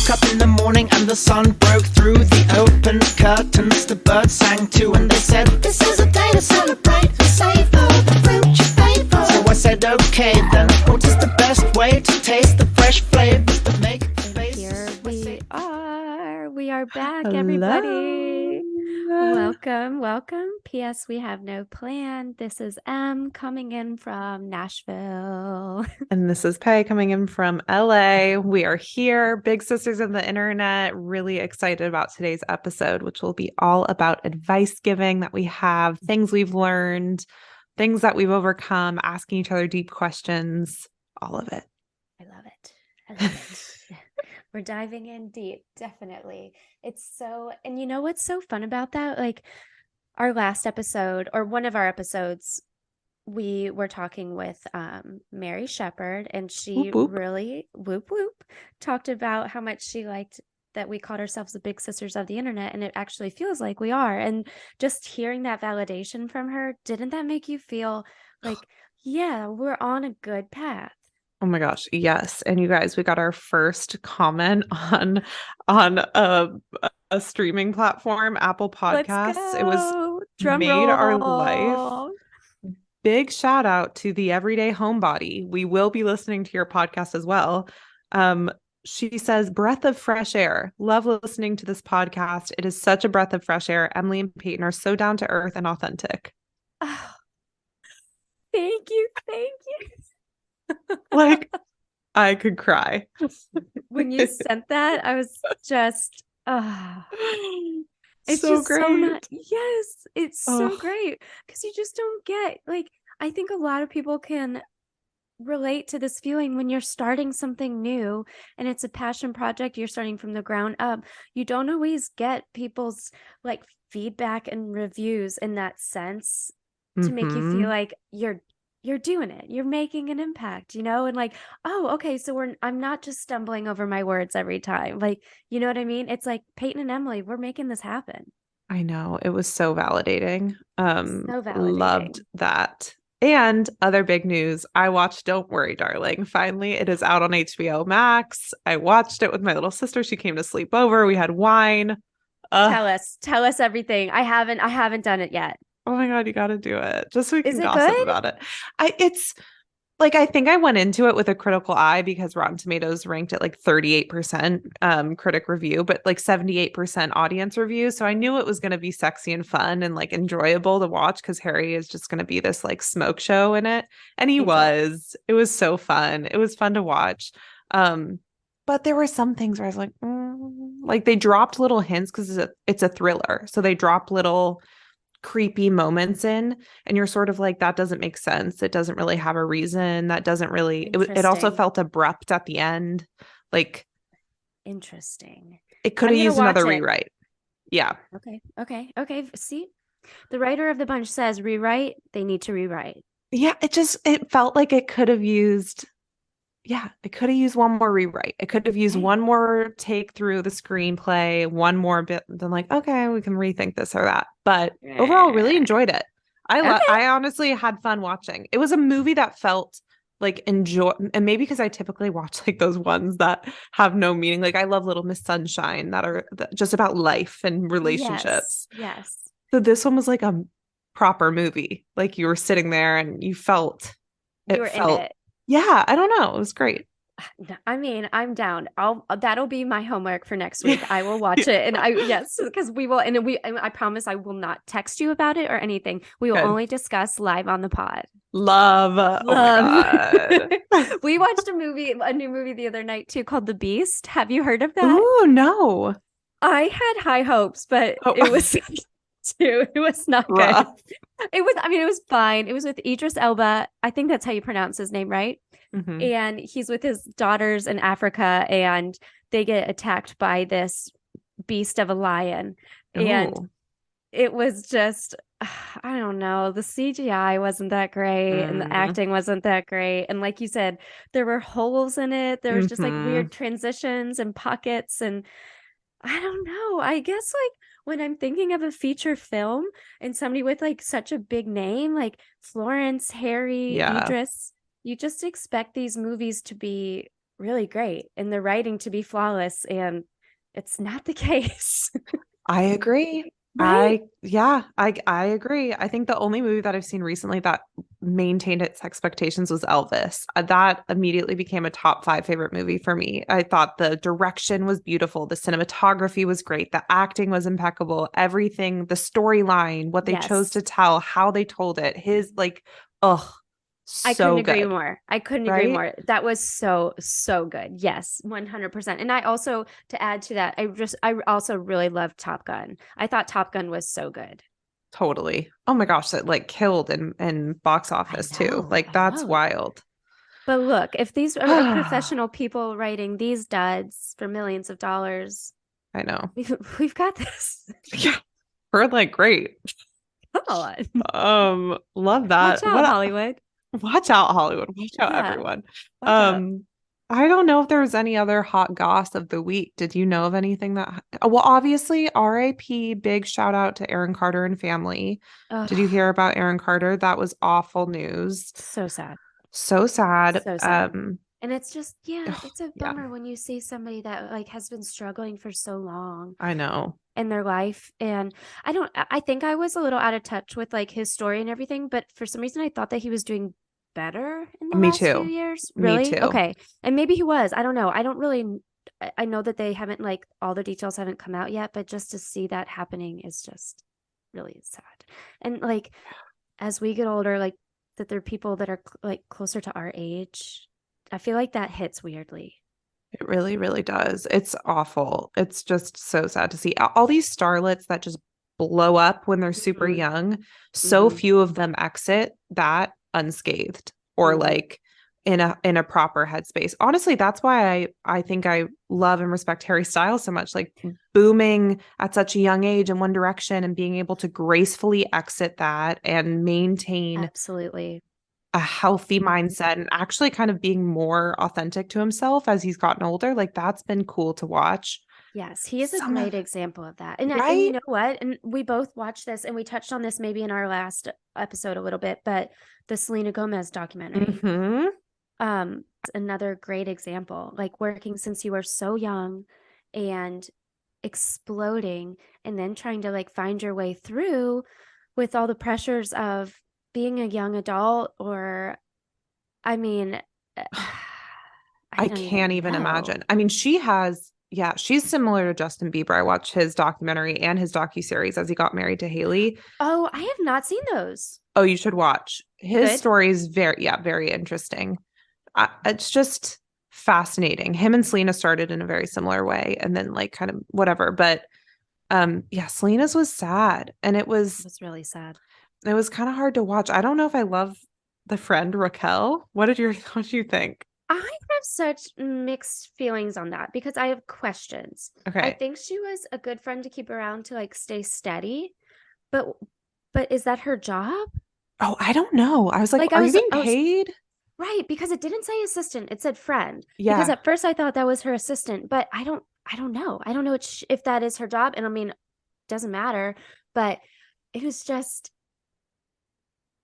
woke up in the morning and the sun broke through the open curtains. The birds sang too and they said, "This is a day to celebrate and savor the fruit you favor." So I said, okay then, what is the best way to taste the fresh flavors that make the face? Here we are. We are back, Hello. everybody. Welcome. P.S. We have no plan. This is M coming in from Nashville. And this is Pei coming in from LA. We are here, big sisters of the internet, really excited about today's episode, which will be all about advice giving that we have, things we've learned, things that we've overcome, asking each other deep questions, all of it. I love it. We're diving in deep, definitely. And you know what's so fun about that? Like our last episode, or one of our episodes, we were talking with Mary Shepard, and she Whoop, whoop. really talked about how much she liked that we called ourselves the big sisters of the internet, and it actually feels like we are. And just hearing that validation from her, didn't that make you feel like, yeah, we're on a good path? Oh my gosh, yes. And you guys, we got our first comment on a streaming platform, Apple Podcasts. Let's go. It was Drum made our roll. life. Big shout out to the Everyday Homebody. We will be listening to your podcast as well. She says, breath of fresh air. Love listening to this podcast. It is such a breath of fresh air. Emily and Peyton are so down to earth and authentic. Oh, thank you. Like, I could cry. When you sent that, I was just, it's so just great. so not, yes, it's so Oh. great, because you just don't get, like, I think a lot of people can relate to this feeling when you're starting something new and it's a passion project, you're starting from the ground up. You don't always get people's like feedback and reviews in that sense to make you feel like you're doing it, you're making an impact, and like, oh, okay, so I'm not just stumbling over my words every time, like, you know what I mean? It's like Peyton and Emily, we're making this happen. I know, it was so validating. So validating. Loved that. And other big news, I watched Don't Worry, Darling. Finally, it is out on HBO Max. I watched it with my little sister. She came to sleep over. We had wine. Tell us everything. I haven't done it yet. Oh my God, you got to do it. Just so we Is can it gossip good? about it. It's like, I think I went into it with a critical eye because Rotten Tomatoes ranked it like 38% critic review, but like 78% audience review. So I knew it was going to be sexy and fun and like enjoyable to watch because Harry is just going to be this like smoke show in it. And he was. It was so fun. It was fun to watch. But there were some things where I was like they dropped little hints because it's a thriller. So they drop little creepy moments in, and you're sort of like, that doesn't make sense. It doesn't really have a reason. That doesn't really, it also felt abrupt at the end. Like, interesting. It could have used another rewrite. Yeah. Okay. See, the writer of the bunch says rewrite, they need to rewrite. Yeah. It felt like it could have used one more rewrite. It could have used one more take through the screenplay, one more bit, then like, okay, we can rethink this or that. But overall, really enjoyed it. I honestly had fun watching. It was a movie that felt like and maybe because I typically watch like those ones that have no meaning. Like I love Little Miss Sunshine that are just about life and relationships. Yes. So this one was like a proper movie. Like you were sitting there and you felt in it. Yeah, I don't know. It was great. I mean, I'm down. That'll be my homework for next week. I will watch it, and because we will, and I promise I will not text you about it or anything. We will only discuss live on the pod. Love. Oh my God. We watched a new movie the other night too, called The Beast. Have you heard of that? Oh no. I had high hopes, but it was. It was not rough. Good. It was fine. It was with Idris Elba. I think that's how you pronounce his name, right? Mm-hmm. And he's with his daughters in Africa, and they get attacked by this beast of a lion. Ooh. And it was just, I don't know, the CGI wasn't that great and the acting wasn't that great. And like you said, there were holes in it. There was just like weird transitions and pockets, and I don't know. I guess like when I'm thinking of a feature film and somebody with like such a big name, like Florence, Harry, Idris, you just expect these movies to be really great and the writing to be flawless, and it's not the case. I agree. Right? I agree. I think the only movie that I've seen recently that maintained its expectations was Elvis. That immediately became a top 5 favorite movie for me. I thought the direction was beautiful, the cinematography was great, the acting was impeccable, everything, the storyline, what they chose to Yes. tell, how they told it, his like, oh, I couldn't so agree good, more. I couldn't agree right? more. That was so, so good. Yes, 100%. And I also, to add to that, I also really loved Top Gun. I thought Top Gun was so good. Totally. Oh my gosh, that like killed in box office too. Like I that's know. wild. But look, if these are I professional people writing these duds for millions of dollars, know. we've got this. Yeah. We're like great. Come on. Love Watch that. out, Hollywood. Watch out, Hollywood. Watch out, Yeah, everyone. watch out. Um, I don't know if there was any other hot goss of the week. Did you know of anything that well, obviously, RIP, big shout out to Aaron Carter and family. Did you Oh, hear about Aaron Carter? That was awful news. so sad. So sad. So sad. And it's just, yeah, Ugh, it's a yeah, bummer when you see somebody that like has been struggling for so long I know. in their life. And I think I was a little out of touch with like his story and everything, but for some reason I thought that he was doing better in the Me last few too. years. Me Really? too. Okay. And maybe he was. I don't know. I don't really I know that they haven't like all the details haven't come out yet, but just to see that happening is just really sad. And like as we get older, like that there are people that are like closer to our age. I feel like that hits weirdly. It really, really does. It's awful. It's just so sad to see all these starlets that just blow up when they're super Mhm, young. So mhm, few of them exit that unscathed or mhm. like in a proper headspace. Honestly, that's why I think I love and respect Harry Styles so much. Like booming at such a young age in one direction and being able to gracefully exit that and maintain Absolutely. a healthy mindset and actually kind of being more authentic to himself as he's gotten older. Like that's been cool to watch. Yes, he is a Some of great example of that. And you right? know what? And we both watched this and we touched on this maybe in our last episode a little bit, but the Selena Gomez documentary. Mm-hmm. Another great example. Like working since you were so young and exploding and then trying to like find your way through with all the pressures of being a young adult or I mean, I I don't can't even even know. imagine. I mean, yeah, she's similar to Justin Bieber. I watched his documentary and his docuseries as he got married to Haley. Oh, I have not seen those. Oh, you should watch. His Good. story is very interesting. It's just fascinating. Him and Selena started in a very similar way and then like kind of whatever. But yeah, Selena's was sad and It was really sad. it was kind of hard to watch. I don't know if I love the friend Raquel. What did you think? I have such mixed feelings on that because I have questions. I Okay. think she was a good friend to keep around to like stay steady, but is that her job? Oh, I don't know. I was like, Like are you being I was paid? right because it didn't say assistant, it said friend. Because Yeah. at first I thought that was her assistant, but I don't know. I don't know if that is her job and I mean, it doesn't matter, but it was just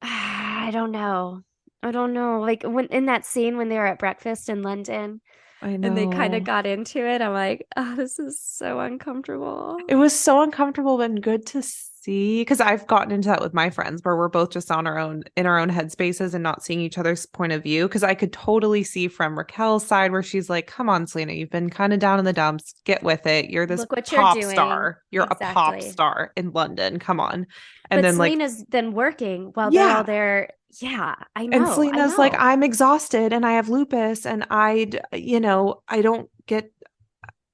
I don't know. I don't know. Like when in that scene when they were at breakfast in London I and they kind of know. got into it, I'm like, oh, this is so uncomfortable. It was so uncomfortable and good to see because I've gotten into that with my friends where we're both just on our own in our own headspaces and not seeing each other's point of view. Because I could totally see from Raquel's side where she's like, "Come on, Selena, you've been kind of down in the dumps. Get with it. You're this Look what you're pop doing. star. You're a pop Exactly. star in London. Come on." And But then like, Selena's then working while they're all yeah. there. Yeah, I And know. I Selena's like, know. I'm exhausted and I have lupus and I don't get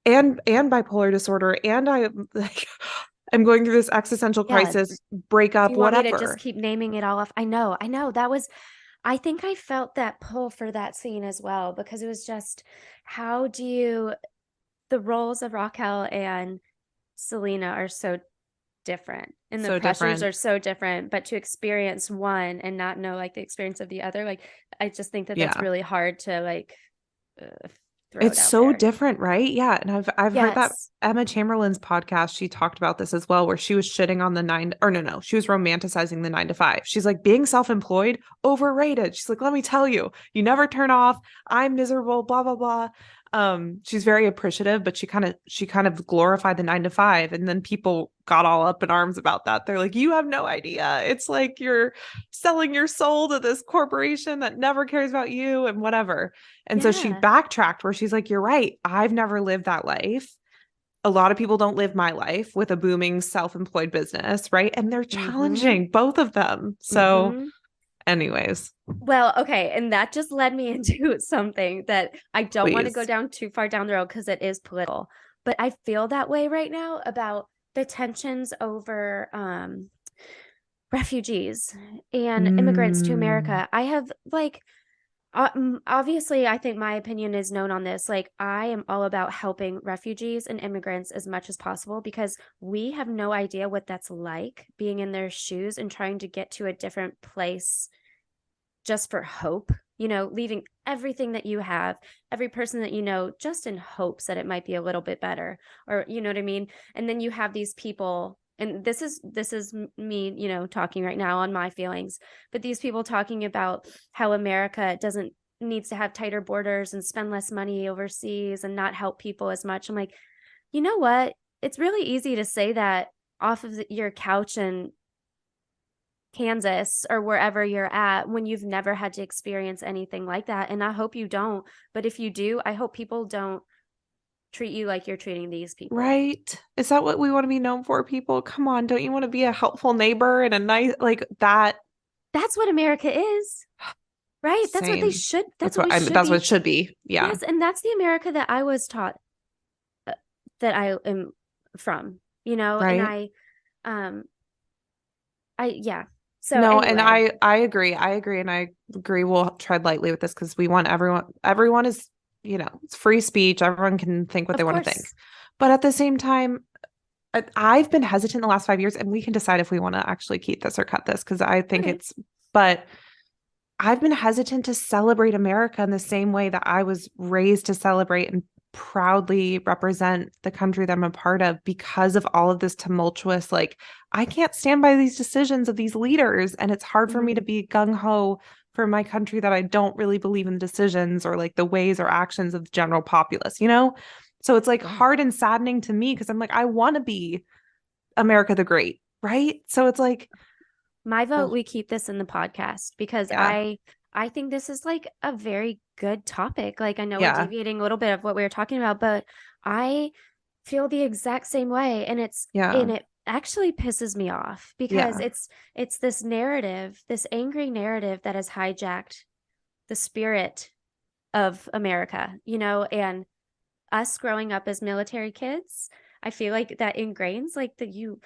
and bipolar disorder and I like I'm going through this existential Yeah. crisis, Do breakup, you want me to just whatever. keep naming it all off? I know. I know. That was, I think I felt that pull for that scene as well because it was just, how do you, the roles of Raquel and Selena are so different and the So pressures different. are so different, but to experience one and not know like the experience of the other, like I just think that that's Yeah. really hard to like uh, throw It's it out so there. different, right? Yeah. And I've heard that Yes. Emma Chamberlain's podcast, she talked about this as well, where she was shitting on the no, she was romanticizing the 9 to 5. She's like, being self-employed, overrated. She's like, let me tell you, you never turn off. I'm miserable, blah, blah, blah. She's very appreciative, but she kind of glorified the 9 to 5. And then people got all up in arms about that. They're like, you have no idea. It's like you're selling your soul to this corporation that never cares about you and whatever. And so she Yeah. backtracked where she's like, you're right. I've never lived that life. A lot of people don't live my life with a booming self-employed business, right? And they're Mm-hmm. challenging both of them. So, Mm-hmm. anyways, Well, okay, and that just led me into something that I don't want to go please. down too far down the road because it is political. But I feel that way right now about the tensions over refugees and immigrants to Mm, America. I have like obviously, I think my opinion is known on this. Like, I am all about helping refugees and immigrants as much as possible because we have no idea what that's like being in their shoes and trying to get to a different place just for hope, leaving everything that you have, every person that you know, just in hopes that it might be a little bit better, or you know what I mean? And then you have these people, and this is me, talking right now on my feelings, but these people talking about how America doesn't needs to have tighter borders and spend less money overseas and not help people as much. I'm like, you know what? It's really easy to say that off of your couch in Kansas or wherever you're at when you've never had to experience anything like that. And I hope you don't. But if you do, I hope people don't treat you like you're treating these people. right? Is that what we want to be known for, people? Come on, don't you want to be a helpful neighbor and a nice like that? That's what America is, right? That's what they Same. should, that's That's what what we I should that's what be. it should be. Yeah. Yes. And that's the America that I was taught uh, that I am from, and Right. um, yeah. So No, and anyway, I agree. I agree, and I agree. We'll tread lightly with this because we want everyone is, it's free speech. Everyone can think what they of want to think. course. But at the same time, I've been hesitant the last 5 years, and we can decide if we want to actually keep this or cut this because I think Okay. but I've been hesitant to celebrate America in the same way that I was raised to celebrate and proudly represent the country that I'm a part of because of all of this tumultuous, like, I can't stand by these decisions of these leaders. And it's hard for me to Mhm. be gung ho for my country that I don't really believe in decisions or like the ways or actions of the general populace? So it's like Yeah. hard and saddening to me because I'm like, I want to be America the Great, right? So it's like, My vote, ugh, we keep this in the podcast because yeah, I think this is like a very good topic. Like I know we're yeah, deviating a little bit of what we were talking about, but I feel the exact same way and yeah, it actually pisses me off because yeah. it's this narrative, this angry narrative that has hijacked the spirit of America, and us growing up as military kids, I feel like that ingrains like that you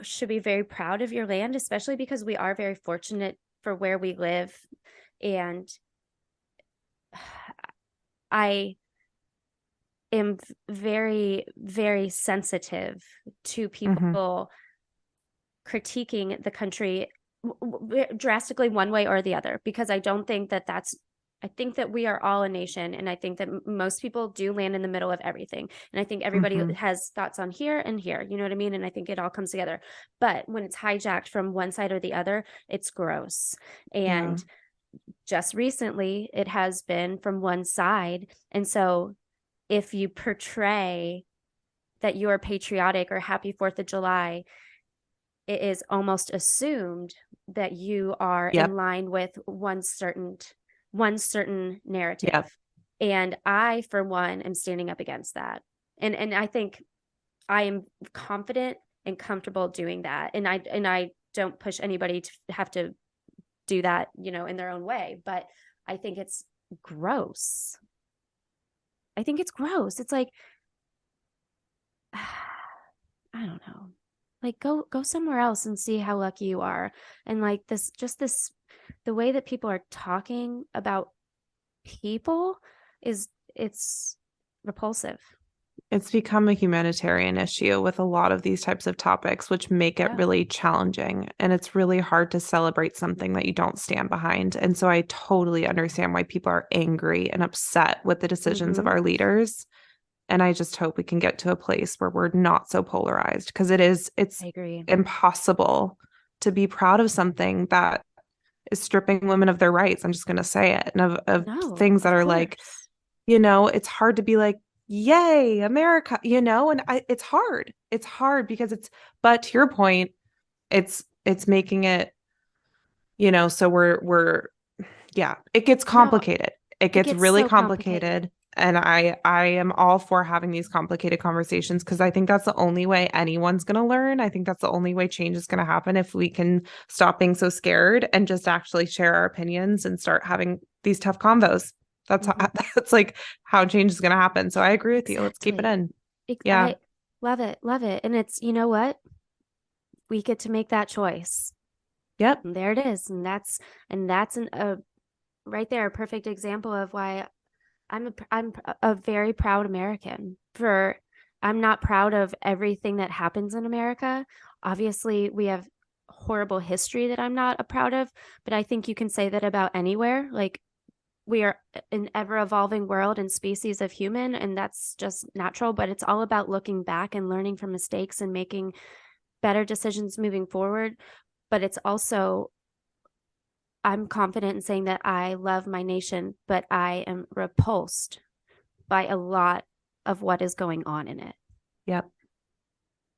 should be very proud of your land, especially because we are very fortunate for where we live. And I am very, very sensitive to Hmm. people critiquing the country drastically one way or the other, because I don't think that I think that we are all a nation, and I think that most people do land in the middle of everything. And I think everybody Hmm. has thoughts on here and here, you know what I mean? And I think it all comes together. But when it's hijacked from one side or the other, it's gross. Yeah. And just recently, it has been from one side. And so if you portray that you are patriotic or happy 4th of July, it is almost assumed that you are in Yep. line with one certain Yep. narrative. And I, for one, am standing up against that. And I think I am confident and comfortable doing that. And I don't push anybody to have to do that, in their own way. But I think it's gross. I think it's gross. It's like I don't know. Like go somewhere else and see how lucky you are. And like this the way that people are talking about people it's repulsive. It's become a humanitarian issue with a lot of these types of topics, which make it Yeah. really challenging. And it's really hard to celebrate something that you don't stand behind. And so I totally understand why people are angry and upset with the decisions of Mhm. our leaders. And I just hope we can get to a place where we're not so polarized, because it's I agree. impossible to be proud of something that is stripping women of their rights. I'm just going to say it. And of No, things that of are like, course. it's hard to be like, yay, America, and it's hard. It's hard because but to your point, it's making it, so yeah, it gets No, complicated. It it gets gets really so complicated. complicated. And I am all for having these complicated conversations, because I think that's the only way anyone's going to learn. I think that's the only way change is going to happen, if we can stop being so scared and just actually share our opinions and start having these tough convos. That's Mhm. that's like how change is going to happen. So I agree with you. Let's keep it Exactly. in. Yeah. I love it. Love it. And it's, you know what? We get to make that choice. Yep. And there it is. And that's a right there, a perfect example of why I'm a very proud American. I'm not proud of everything that happens in America. Obviously, we have horrible history that I'm not proud of, but I think you can say that about anywhere. Like, we are an ever evolving world and species of human, and that's just natural, but it's all about looking back and learning from mistakes and making better decisions moving forward. But it's also, I'm confident in saying that I love my nation, but I am repulsed by a lot of what is going on in it. Yep.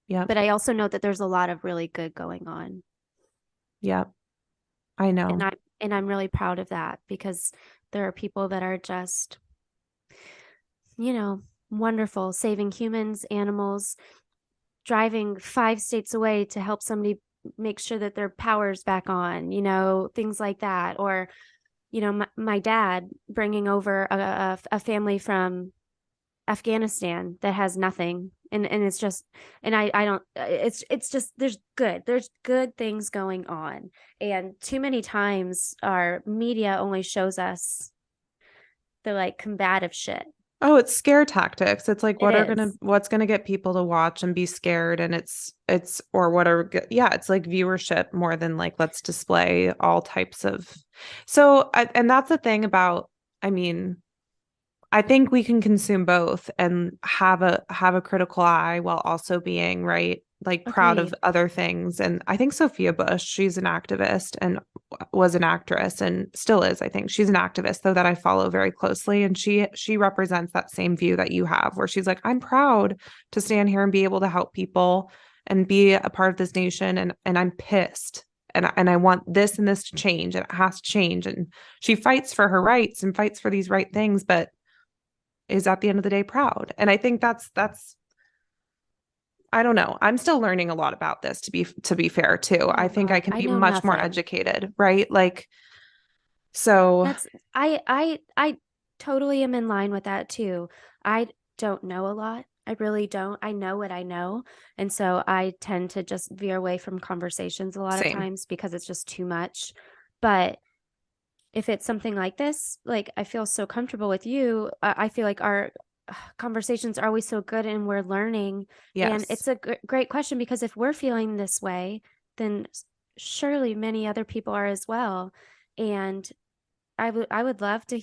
Yep. But I also know that there's a lot of really good going on. Yep. I And know. I'm really proud of that, because there are people that are just, you know, wonderful, saving humans, animals, driving 5 states away to help somebody make sure that their power's back on, things like that. Or, my dad bringing over a family from Afghanistan that has nothing. And it's just, and I don't, it's just, there's good things going on. And too many times our media only shows us the like combative shit. Oh, it's scare tactics. It's like It is. what's gonna get people to watch and be scared, and it's or what are yeah, it's like viewership more than like let's display all types of. And that's the thing about, I mean, I think we can consume both and have a critical eye while also being right, like proud of Agreed. other things. And I think Sophia Bush, she's an activist and was an actress and still is. I think she's an activist, though, that I follow very closely, and she represents that same view that you have, where she's like, I'm proud to stand here and be able to help people and be a part of this nation, and I'm pissed. And I want this and this to change, and it has to change. And she fights for her rights and fights for these right things, but is at the end of the day proud. And I think that's I don't know. I'm still learning a lot about this, to be fair too. I think I can I be know much more nothing. educated, right? Like, so That's I totally am in line with that too. I don't know a lot. I really don't. I know what I know. And so I tend to just veer away from conversations a lot of same. times because it's just too much. But if it's something like this, like I feel so comfortable with you. I feel like our conversations are always so good and we're learning. And Yes. it's a great question, because if we're feeling this way, then surely many other people are as well. And I would love to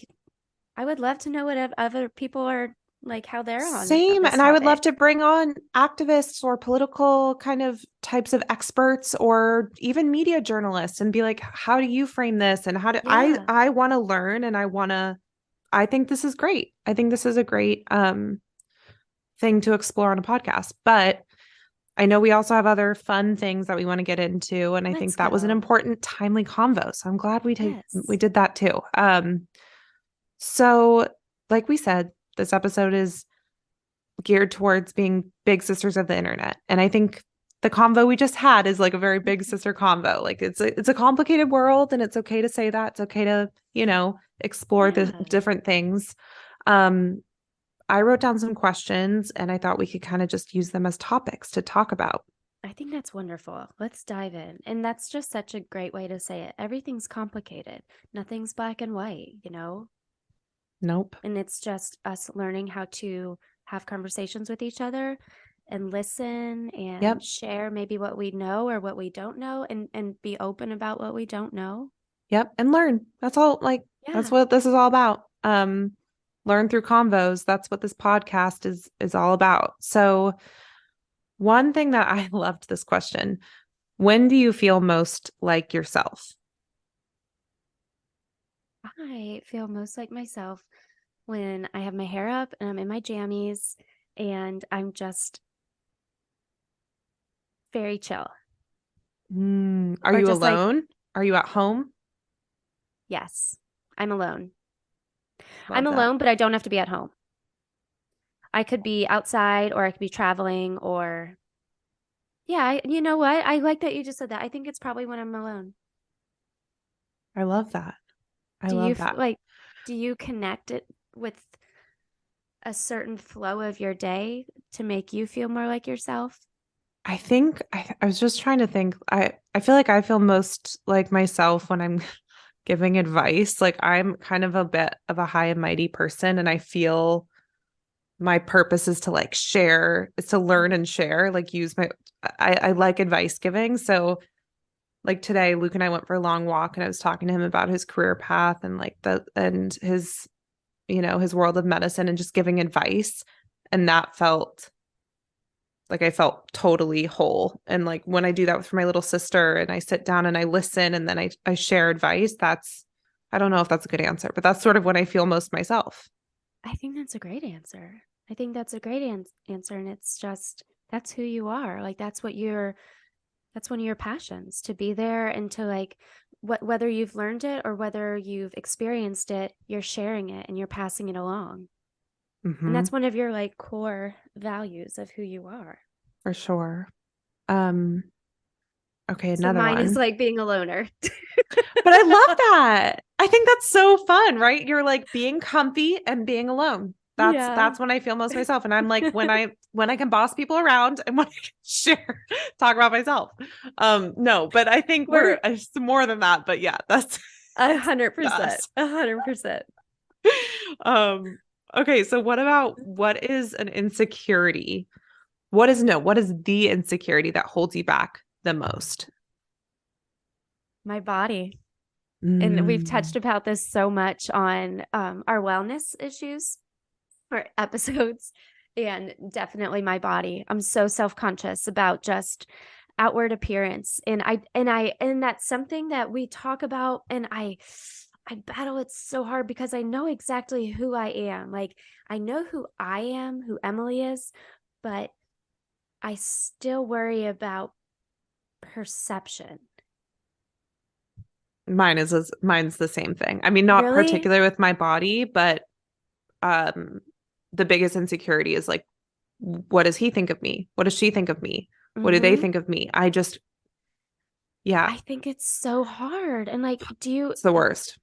know what other people are like, how they're on Same. this And I would love topic. to bring on activists or political kind of types of experts, or even media journalists, and be like, how do you frame this? And how do Yeah, I want to learn, and I think this is great. I think this is a great thing to explore on a podcast. But I know we also have other fun things that we want to get into, and I let's think that was an go. important, timely convo. So I'm glad we Yes. did that too. So like we said, this episode is geared towards being big sisters of the internet, and I think the convo we just had is like a very big sister convo. Like it's a complicated world, and it's okay to say that. It's okay to explore the Yeah. different things. Um, I wrote down some questions, and I thought we could kind of just use them as topics to talk about. I think that's wonderful. Let's dive in. And that's just such a great way to say it. Everything's complicated. Nothing's black and white. Nope. And it's just us learning how have conversations with each other and listen and Yep. share maybe what we know or what we don't know, and be open about what we don't know. Yep. And learn. That's all, like, that's Yeah. what this is all about. Learn through convos. That's what this podcast is all about. So one thing that I loved this question, when do you feel most like yourself? I feel most like myself when I have my hair up and I'm in my jammies and I'm just very chill. Are Or you just like, alone? Are you at home? yes, I'm alone. Love I'm that. alone, but I don't have to be at home. I could be outside or I could be traveling or yeah, you know what? I like that you just said that. I think it's probably when I'm alone. I love that. I Do you love that. like, do you connect it with a certain flow of your day to make you feel more like yourself? I think I was just trying to think. I feel like I feel most like myself when I'm giving advice. Like I'm kind of a bit of a high and mighty person, and I feel my purpose is to like share, is to learn and share, like use my I like advice giving. So like today, Luke and I went for a long walk and I was talking to him about his career path and like and his, his world of medicine and just giving advice. And that felt like I felt totally whole. And like when I do that for my little sister and I sit down and I listen and then I share advice, I don't know if that's a good answer, but that's sort of when I feel most myself. I think that's a great answer. I think that's a great answer. And it's just, that's who you are. Like, that's one of your passions, to be there and to like, whether you've learned it or whether you've experienced it, you're sharing it and you're passing it along. And Mm-hmm. that's one of your like core values of who you are. For sure. Um, okay, So another mine is one. like being a loner. But I love that. I think that's so fun, right? You're like being comfy and being alone. Yeah. That's when I feel most myself. And I'm like when I can boss people around and when I can share, talk about myself. No, but I think We're it's more than that. But yeah, that's 100%. us. 100%. Um, okay, so what is an insecurity? What is the insecurity that holds you back the most? My body. And we've Mm. touched about this so much on our wellness issues or episodes, and definitely my body. I'm so self-conscious about just outward appearance, and that's something that we talk about, and I battle it so hard because I know exactly who I am. Like, I know who I am, who Emily is, but I still worry about perception. Mine's the same thing. I mean, not Really? particular with my body, but um the biggest insecurity is like, what does he think of me? What does she think of me? What do they Mm-hmm. think of me? I just, yeah, I think it's so hard. And like, it's the worst.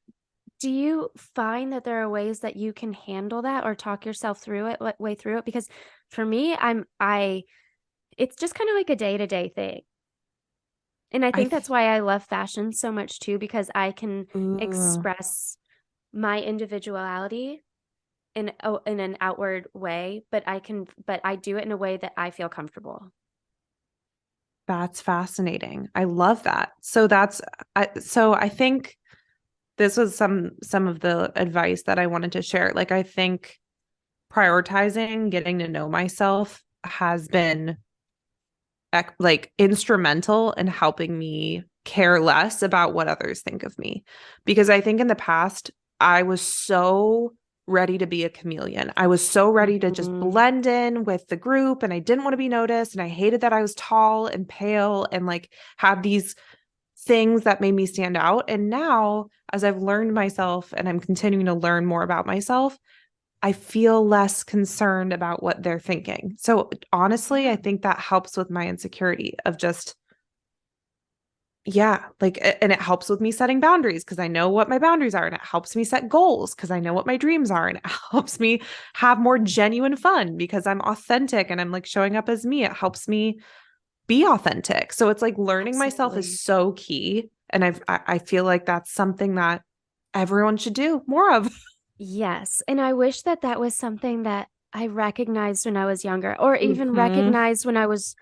do you find that there are ways that you can handle that or talk yourself through it, way through it? Because for me, it's just kind of like a day-to-day thing. And I I think th- that's why I love fashion so much too, because I can Ooh, express my individuality in an outward way, but I do it in a way that I feel comfortable. that's fascinating. I love that. So I think this was some of the advice that I wanted to share. Like I think prioritizing getting to know myself has been like instrumental in helping me care less about what others think of me. Because I think in the past, I was so ready to be a chameleon. I was so ready to just Mhm. blend in with the group and I didn't want to be noticed. And I hated that I was tall and pale and like had these things that made me stand out. And now, as I've learned myself and I'm continuing to learn more about myself, I feel less concerned about what they're thinking. So honestly, I Yeah. think that helps with my insecurity of just, yeah, like, and it helps with me setting boundaries because I know what my boundaries are. And it helps me set goals because I know what my dreams are. And it helps me have more genuine fun because I'm authentic and I'm like showing up as me. It helps me be authentic. So it's like learning myself is Absolutely. so key. And I feel like that's something that everyone should do more of. Yes. And I wish that that was something that I recognized when I was younger, or even Mhm. recognized when I was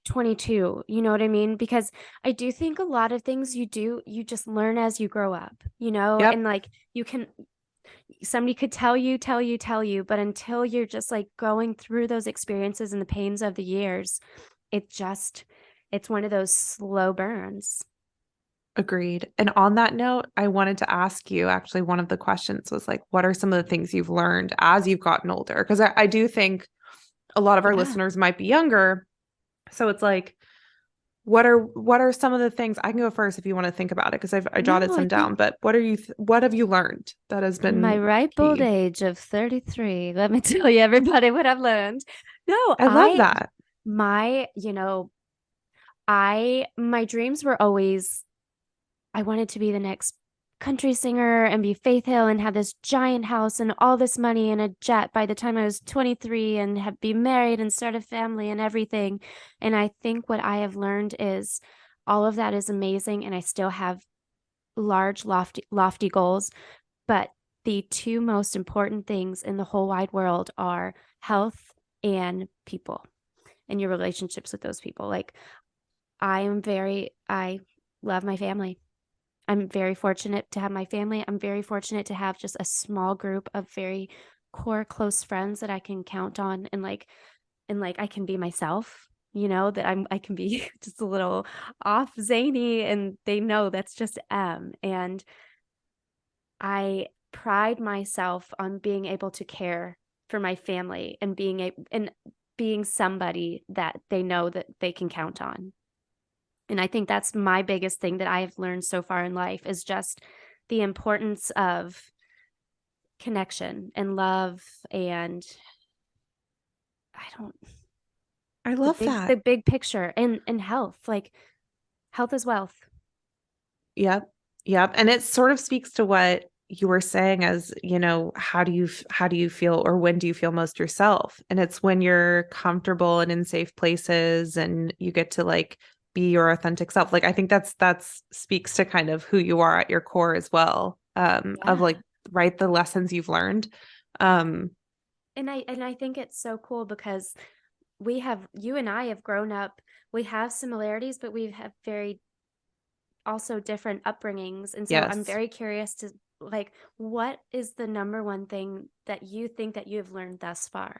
22. You know what I mean? Because I do think a lot of things you do, you just learn as you grow up, Yep. and like you can, somebody could tell you, but until you're just like going through those experiences and the pains of the years, it just, it's one of those slow burns. Agreed. And on that note, I wanted to ask you actually, one of the questions was like, what are some of the things you've learned as you've gotten older? Because I do think a lot of our Yeah. listeners might be younger. So it's like, what are some of the things I can go first if you want to think about it because I jotted No, I some down, think but what have you learned that has in my been ripe old key? age of 33, let me tell you everybody what I've learned. No, I love that. my, my dreams were always, I wanted to be the next country singer and be Faith Hill and have this giant house and all this money and a jet by the time I was 23 and have be married and start a family and everything. And I think what I have learned is all of that is amazing and I still have large lofty goals, but the two most important things in the whole wide world are health and people and your relationships with those people. Like I love my family. I'm very fortunate to have my family. I'm very fortunate to have just a small group of very core close friends that I can count on and I can be myself, that I can be just a little off zany and they know that's just and I pride myself on being able to care for my family and being somebody that they know that they can count on. And I think that's my biggest thing that I've learned so far in life is just the importance of connection and love and I don't I love the that. big picture and health. Like health is wealth. Yep. Yep. And it sort of speaks to what you were saying as, how do you feel or when do you feel most yourself? And it's when you're comfortable and in safe places and you get to like be your authentic self. Like I think that's speaks to kind of who you are at your core as well. Of like Yeah. right the lessons you've learned. Um And I think it's so cool because you and I have grown up, we have similarities, but we have very also different upbringings. And so I'm yes. very curious to like, what is the number one thing that you think that you have learned thus far?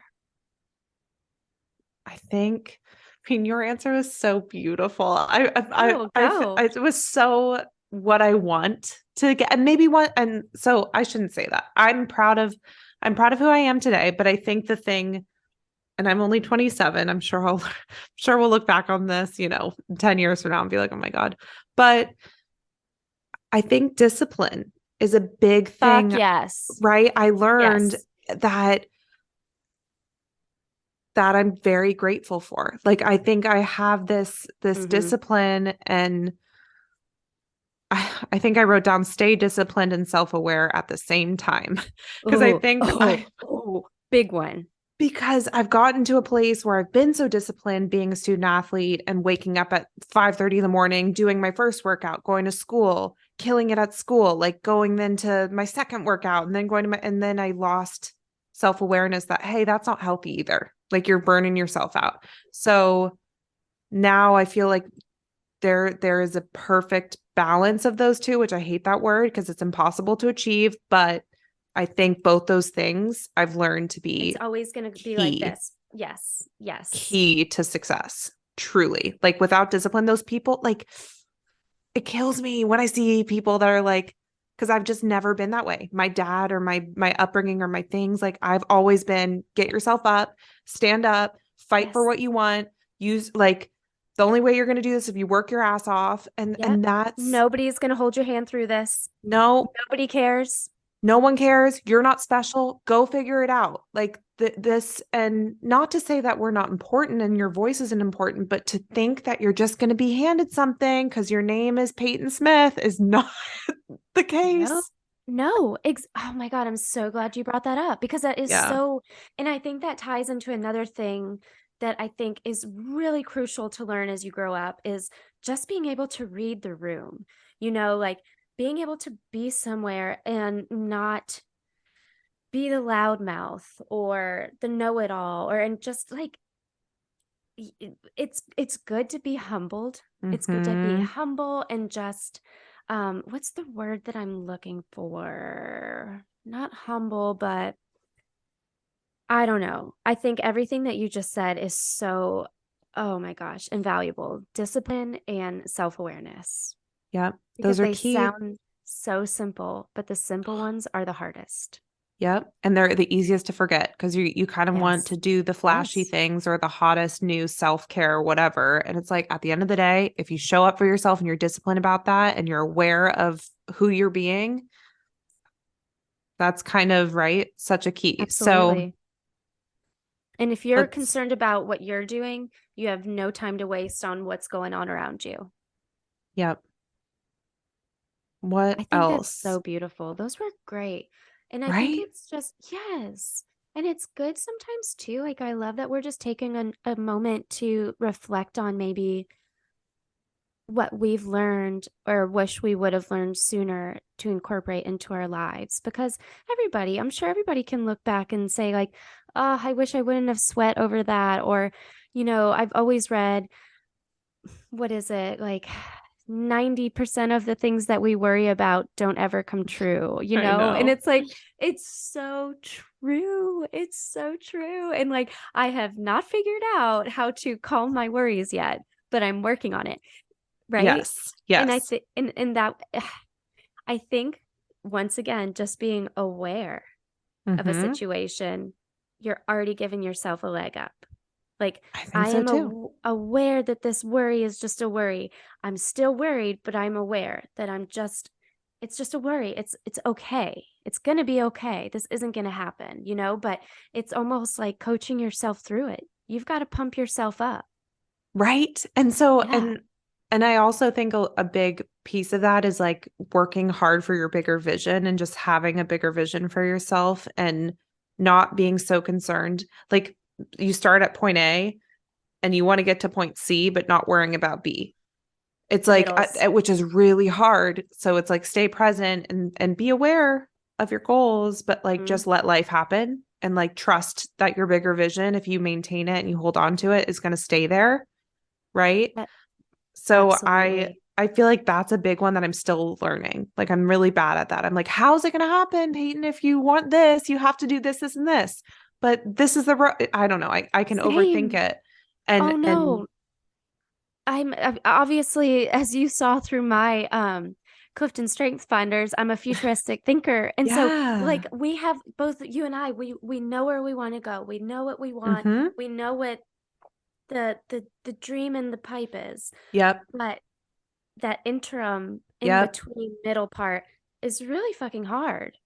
Your answer was so beautiful. Oh, go. it was so what I want to get, and maybe what, and so I shouldn't say that. I'm proud of who I am today, but I think the thing, and I'm only 27. Sure we'll look back on this, 10 years from now and be like, oh my God. But I think discipline is a big Fuck thing, yes. right? I learned Yes. that I'm very grateful for. Like I think I have this Mm-hmm. discipline and I think I wrote down stay disciplined and self-aware at the same time. Because I Oh, think oh, oh, big one. because I've gotten to a place where I've been so disciplined being a student athlete and waking up at 5:30 in the morning, doing my first workout, going to school, killing it at school, like going then to my second workout and then and then I lost self-awareness that, hey, that's not healthy either. Like you're burning yourself out. So now I feel like there is a perfect balance of those two, which I hate that word because it's impossible to achieve, but I think both those things I've learned to It's be always going to be like key this. Yes. Yes. key to success. Truly. Like without discipline, those people, like it kills me when I see people that are like, because I've just never been that way. My dad or my upbringing or my things, like I've always been get yourself up, stand up, fight for Yes. what you want, use like the only way you're gonna do this if you work your ass off. Yep. And that's Nobody's going to hold your hand through this. no, Nobody cares. no one cares. You're not special. Go figure it out. Like this, and not to say that we're not important and your voice isn't important, but to think that you're just going to be handed something because your name is Peyton Smith is not the No. case. No. Oh my God. I'm so glad you brought that up because that is Yeah. so, and I think that ties into another thing that I think is really crucial to learn as you grow up is just being able to read the room, like being able to be somewhere and not be the loudmouth or the know-it-all, or and just like it's good to be humbled. It's good to be Mhm. humble and just what's the word that I'm looking for? Not humble, but I don't know. I think everything that you just said is so, oh my gosh, invaluable. Discipline and self-awareness, Yep. because Those are they key. sound so simple, but the simple ones are the hardest. Yep. And they're the easiest to forget because you kind of want Yes. to do the flashy Yes. things or the hottest new self-care or whatever. And it's like at the end of the day, if you show up for yourself and you're disciplined about that and you're aware of who you're being, that's kind of right, such a key. So Absolutely. And if you're let's, concerned about what you're doing, you have no time to waste on what's going on around you. yep. What I think that's else? so beautiful. Those were great. And I think Right? it's just, yes. And it's good sometimes too. Like, I love that we're just taking a moment to reflect on maybe what we've learned or wish we would have learned sooner to incorporate into our lives. Because everybody, I'm sure everybody can look back and say, like, oh, I wish I wouldn't have sweat over that. Or, I've always read, what is it? Like 90% of the things that we worry about don't ever come true, I And know. it's like, it's so true. It's so true. And like, I have not figured out how to calm my worries yet, but I'm working on it. Right. Yes. And I Yes. think, and that, I think once again, just being aware of a Mm-hmm. situation, you're already giving yourself a leg up. Like, I think I so am too. aware that this worry is just a worry. I'm still worried, but I'm aware that it's just a worry. It's okay. It's going to be okay. This isn't going to happen, but it's almost like coaching yourself through it. You've got to pump yourself up. Right. And so, Yeah. and I also think a big piece of that is like working hard for your bigger vision and just having a bigger vision for yourself and not being so concerned. Like you start at point A and you want to get to point C, but not worrying about B. It's The like, middles. which is really hard. So it's like stay present and be aware of your goals, but like Mhm. just let life happen and like trust that your bigger vision, if you maintain it and you hold on to it, is going to stay there. Right. That- So Absolutely. I feel like that's a big one that I'm still learning. Like I'm really bad at that. I'm like, how's it going to happen, Peyton? If you want this, you have to do this, this, and this. But this is I don't know. I can overthink Same. it. Oh And no. I'm obviously, as you saw through my Clifton Strengths Finders, I'm a futuristic thinker. And so yeah. like we have both you and I, we know where we want to go. We know what we want. Mm-hmm. We know what the dream in the pipe is. Yep. But that interim in Yep. between middle part is really fucking hard.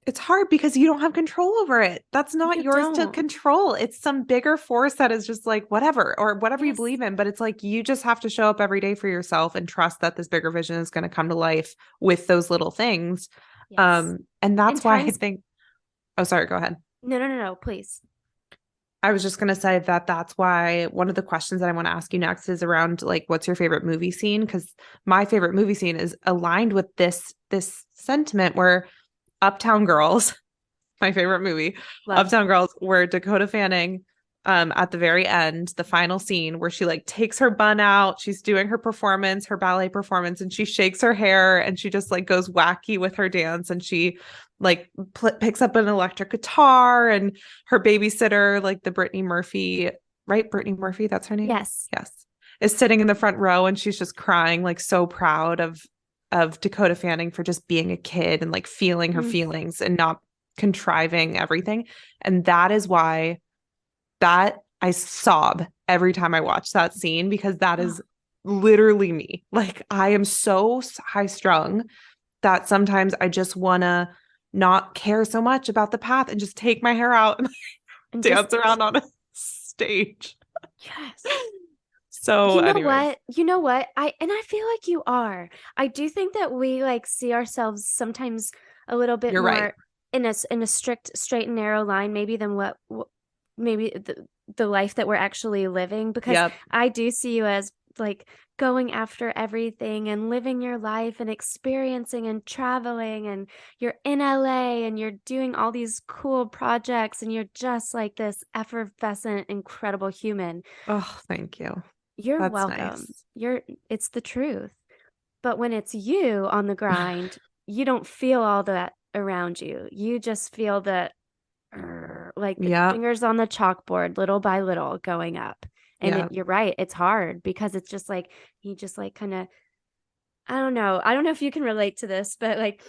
It's hard because you don't have control over it. That's not You yours to don't. control. It's some bigger force that is just like whatever or whatever you Yes. believe in. But it's like you just have to show up every day for yourself and trust that this bigger vision is going to come to life with those little things. Yes. And And that's why I times think, oh, sorry, go ahead. no, please. I was just going to say that that's why one of the questions that I want to ask you next is around like, what's your favorite movie scene? Because my favorite movie scene is aligned with this sentiment where Uptown Girls, my favorite movie, Love. Uptown Girls, where Dakota Fanning, at the very end, the final scene where she like takes her bun out, she's doing her performance, her ballet performance, and she shakes her hair and she just like goes wacky with her dance and she like picks up an electric guitar and her babysitter, like the Brittany Murphy, right? Brittany Murphy, that's her name. Yes. Yes, is sitting in the front row and she's just crying, like so proud of Dakota Fanning for just being a kid and like feeling her Mm. feelings and not contriving everything. And that is why that I sob every time I watch that scene because that is literally me. Like I am so high strung that sometimes I just want to not care so much about the path and just take my hair out and And dance just around on a stage. yes. So anyways, You know what? I feel like you are. I do think that we like see ourselves sometimes a little bit you're right. more in a strict straight and narrow line maybe than maybe the life that we're actually living, because Yep. I do see you as like going after everything and living your life and experiencing and traveling, and you're in LA and you're doing all these cool projects and you're just like this effervescent, incredible human. Oh, thank you. You're That's welcome. nice. It's the truth. But when it's you on the grind, you don't feel all that around you. You just feel the like the Yeah. fingers on the chalkboard, little by little going up. And Yeah. you're right, it's hard because it's just like you just like kind of, I don't know. I don't know if you can relate to this, but like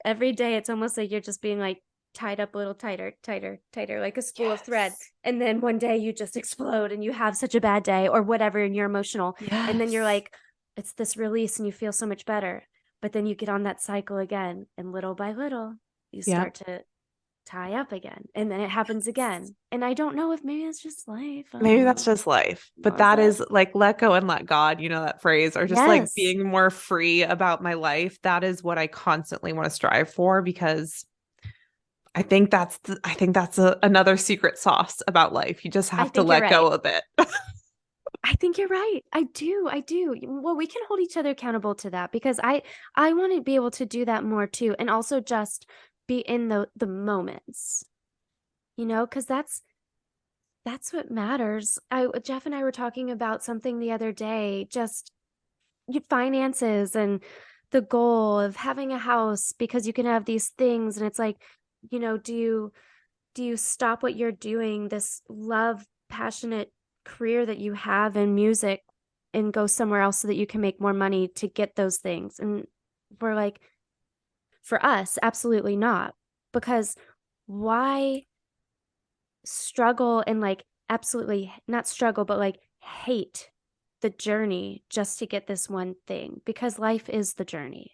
every day it's almost like you're just being like tied up a little tighter, tighter, tighter, like a spool of thread. And then one day you just explode and you have such a bad day or whatever, and you're emotional. And then you're Yes. like, it's this release and you feel so much better. But then you get on that cycle again, and little by little you Yeah. start to tie up again, and then it happens again. And I don't know if maybe it's just life. I Maybe don't that's know. just life, but What that is is like let go and let God, you know, that phrase, or just like Yes. being more free about my life. That is what I constantly want to strive for, because I think that's another secret sauce about life. You just I have to think you're let go right. of it. I think you're right. I do. I do. Well, we can hold each other accountable to that, because I want to be able to do that more too, and also just be in the moments. You know, because that's what matters. Jeff and I were talking about something the other day, just finances and the goal of having a house, because you can have these things, and it's like, do you stop what you're doing, this love passionate career that you have in music, and go somewhere else so that you can make more money to get those things? And we're like, for us, absolutely not. Because why struggle and like absolutely not struggle, but like hate the journey just to get this one thing? Because life is the journey,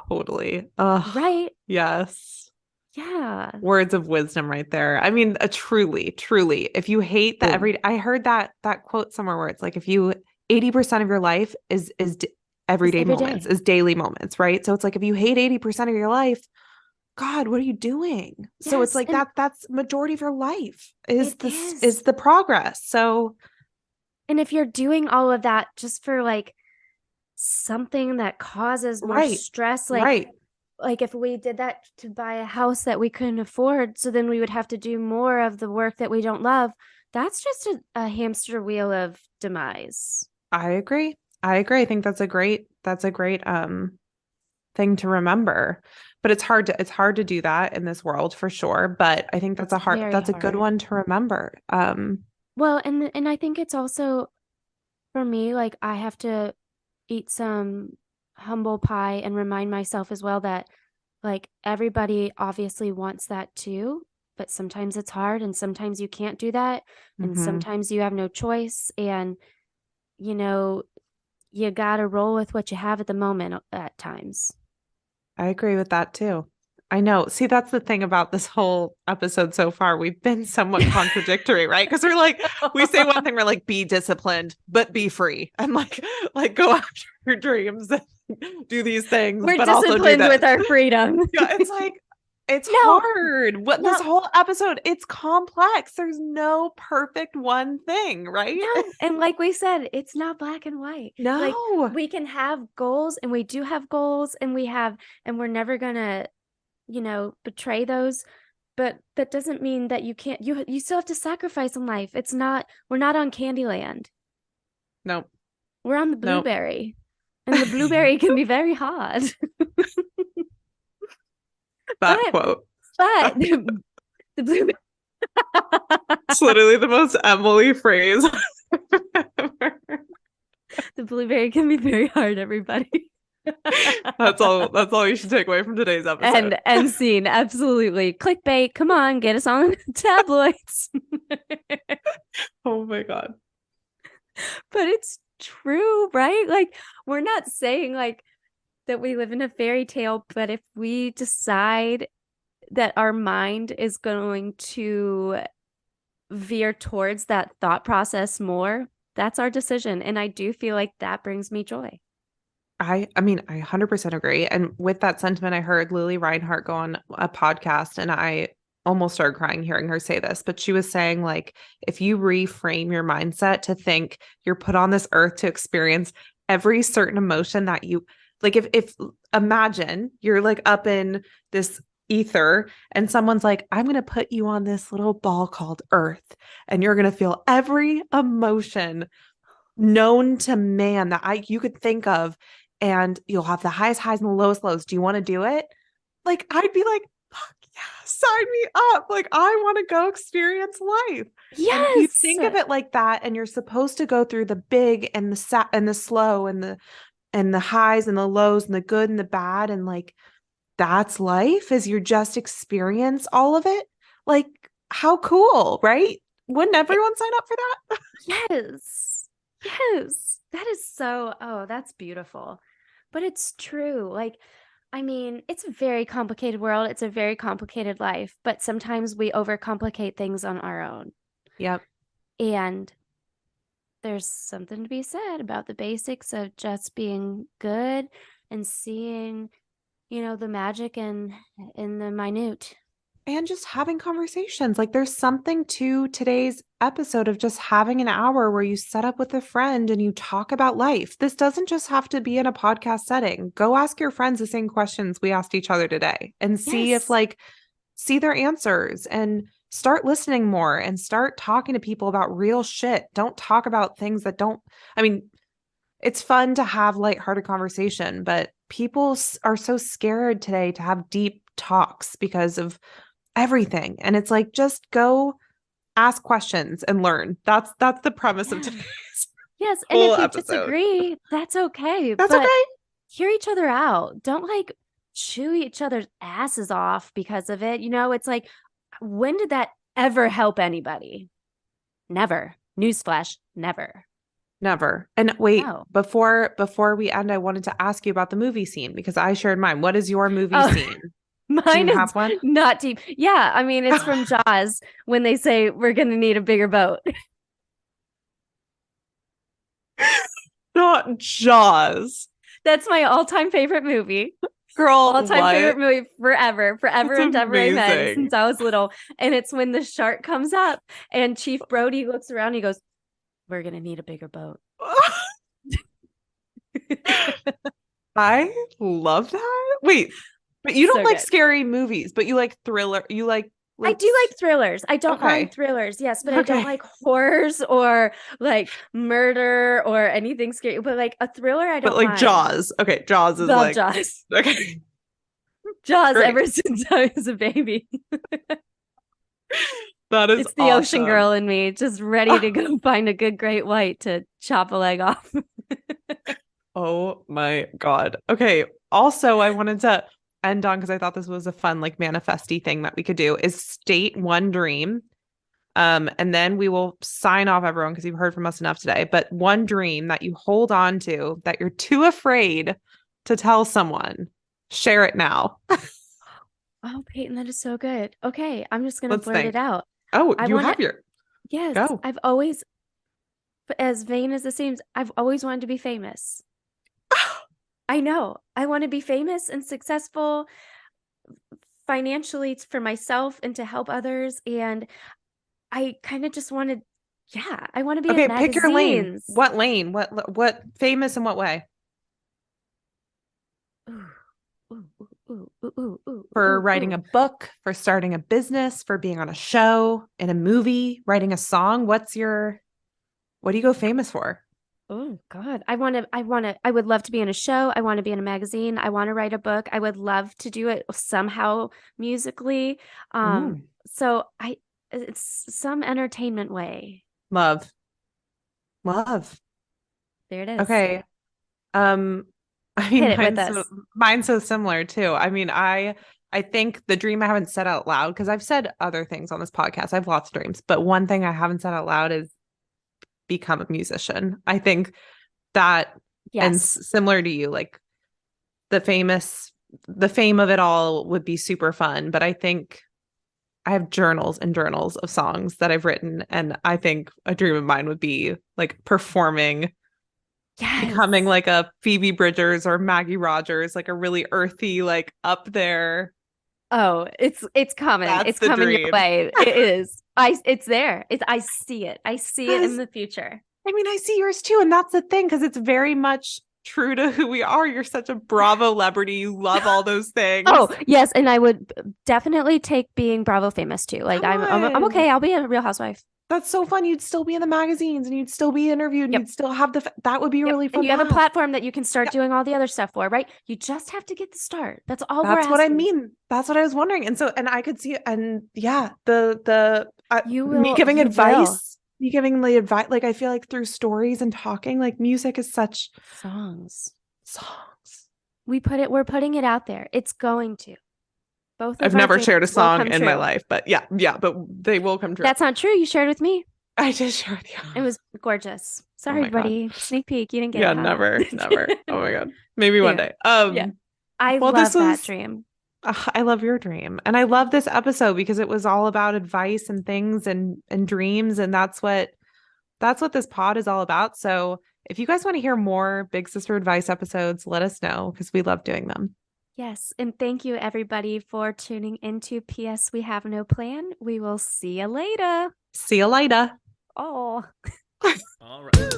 Totally. Oh, right? yes. Yeah. Words of wisdom right there. I mean, truly, truly, if you hate the Boom. I heard that quote somewhere where it's like, if you 80% of your life is It's everyday every moments, day. is daily moments, right? So it's like if you hate 80% of your life, God, what are you doing? So it's Yes, like and that's majority of your life it is is. the progress. So And if you're doing all of that just for like something that causes more right, stress, right. like if we did that to buy a house that we couldn't afford, so then we would have to do more of the work that we don't love. That's just a hamster wheel of demise. I agree. I agree. I think that's a great thing to remember. But it's hard to do that in this world for sure. But I think It's very that's a good hard. one to remember. Well, and I think it's also for me, like I have to eat some humble pie and remind myself as well that like everybody obviously wants that too, but sometimes it's hard and sometimes you can't do that, and Mhm. sometimes you have no choice, and you know, you got to roll with what you have at the moment at times. I agree with that too. I know. See, that's the thing about this whole episode so far. We've been somewhat contradictory, right? Because we're like, we say one thing, we're like, be disciplined, but be free. And like go after your dreams and do these things, We're but also do disciplined with this. our freedom. Yeah, it's like it's No, hard. What no, this whole episode, it's complex. There's no perfect one thing, right? no. And like we said, it's not black and white. Like No. we can have goals, and we do have goals, and and we're never gonna, betray those. But that doesn't mean that you can't, you still have to sacrifice in life. We're not on Candyland. No. We're on the No. blueberry. And the blueberry can be very hard. That But quote. but the blueberry It's literally the most Emily phrase ever. the blueberry can be very hard, everybody. That's all you should take away from today's episode. And scene, absolutely. Clickbait. Come on, get us on tabloids. Oh my God. But it's true, right? Like we're not saying like that we live in a fairy tale, but if we decide that our mind is going to veer towards that thought process more, that's our decision. And I do feel like that brings me joy. I mean, I 100% agree. And with that sentiment, I heard Lily Reinhart go on a podcast, and almost started crying hearing her say this, but she was saying like if you reframe your mindset to think you're put on this earth to experience every certain emotion that you like, if imagine you're like up in this ether and someone's like, I'm going to put you on this little ball called earth and you're going to feel every emotion known to man that you could think of, and you'll have the highest highs and the lowest lows. Do you want to do it? Like, I'd be like, fuck yeah, sign me up. Like, I want to go experience life. And if you think of it like that, and you're supposed to go through the big and the slow and the highs and the lows and the good and the bad, and like that's life, is you're just experience all of it. Like, how cool, right? Wouldn't everyone sign up for that? Yes. Yes. That is so, oh, that's beautiful. But it's true. Like, I mean, it's a very complicated world. It's a very complicated life, but sometimes we overcomplicate things on our own. Yep. And there's something to be said about the basics of just being good and seeing, the magic in the minute. And just having conversations. Like, there's something to today's episode of just having an hour where you set up with a friend and you talk about life. This doesn't just have to be in a podcast setting. Go ask your friends the same questions we asked each other today and see if see their answers, and start listening more and start talking to people about real shit. Don't talk about things that don't, I mean, it's fun to have lighthearted conversation, but people are so scared today to have deep talks because of everything. And it's like, just go ask questions and learn. That's the premise of today's yes. And if you episode. Disagree, that's okay. That's okay. Hear each other out. Don't like chew each other's asses off because of it. It's like, when did that ever help anybody? Never. Newsflash, never. Never. And wait, No. before we end, I wanted to ask you about the movie scene, because I shared mine. What is your movie scene? Mine Do you is have one? not deep. Yeah, I mean, it's from Jaws when they say we're going to need a bigger boat. Not Jaws. That's my all-time favorite movie. Girl, all-time favorite movie forever That's and ever I've had amazing. since I was little. And it's when the shark comes up and Chief Brody looks around and he goes, we're going to need a bigger boat. I love that. Wait, but you don't So like good. scary movies, but you like thriller. You like I do like thrillers. I don't Okay. mind thrillers, yes, but I Okay. don't like horrors or like murder or anything scary. But like a thriller, I don't But like mind. Jaws. Okay, Jaws is Love like Jaws. okay. Jaws Great. ever since I was a baby. That is It's the ocean awesome. girl in me, just ready to go find a good great white to chop a leg off. Oh my God. Okay. Also, I wanted to end on, because I thought this was a fun, like, manifesty thing that we could do, is state one dream. And then we will sign off, everyone, because you've heard from us enough today. But one dream that you hold on to that you're too afraid to tell someone. Share it now. Oh, Peyton, that is so good. Okay, I'm just gonna Let's blurt think. it out. Oh, I you wanna- have your Yes, Go. I've always, as vain as it seems, I've always wanted to be famous. I know. I want to be famous and successful financially for myself and to help others. And I kind of just wanted, I want to be Okay, in pick your lane. magazines. What lane? What famous in what way? Ooh, ooh, ooh, ooh, ooh, ooh, For ooh, writing ooh. a book, for starting a business, for being on a show, in a movie, writing a song. What do you go famous for? Oh God. I would love to be in a show. I want to be in a magazine. I want to write a book. I would love to do it somehow musically. So it's some entertainment way. Love. There it is. Okay. I mean, Hit it with mine's so similar too. I mean, I think the dream I haven't said out loud, because I've said other things on this podcast. I have lots of dreams, but one thing I haven't said out loud is become a musician. I think that, and Yes. similar to you, like the fame of it all would be super fun, but I think I have journals and journals of songs that I've written, and I think a dream of mine would be like performing, becoming like a Phoebe Bridgers or Maggie Rogers, like a really earthy, like up there Oh, it's coming. That's It's the coming dream. your way. It is. It's there. I see it. I see it in the future. I mean, I see yours too. And that's the thing, because it's very much true to who we are. You're such a Bravo celebrity. You love all those things. Oh, yes. And I would definitely take being Bravo famous too. Like Come I'm on. okay. I'll be a Real Housewife. That's so fun. You'd still be in the magazines and you'd still be interviewed. And Yep. you'd still have that would be Yep. really fun. And you have a to have. platform that you can start Yep. doing all the other stuff for, right? You just have to get the start. That's all we're That's what I asking. mean. That's what I was wondering. And so, and I could see, and yeah, the You me will- giving you advice, me giving the advice, like I feel like through stories and talking, like music is such Songs. songs. We're putting it out there. It's going to. Both of I've our never dreams shared a will song come in my true. life, but yeah, but they will come true. That's not true. You shared with me. I did share with you. It was gorgeous. Sorry, my God. buddy. Sneak peek. You didn't get Yeah, it. huh? never. Oh my God. Maybe one Yeah. day. Yeah. I well, love this that was- dream. I love your dream. And I love this episode because it was all about advice and things and dreams. And that's what this pod is all about. So if you guys want to hear more Big Sister Advice episodes, let us know because we love doing them. Yes. And thank you, everybody, for tuning into PS We Have No Plan. We will see you later. See you later. Oh. All right.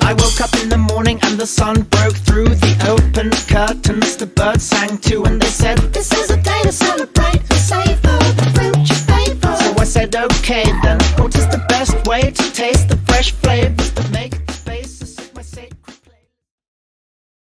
I woke up in the morning and the sun broke through the open curtains. The birds sang too and they said, "This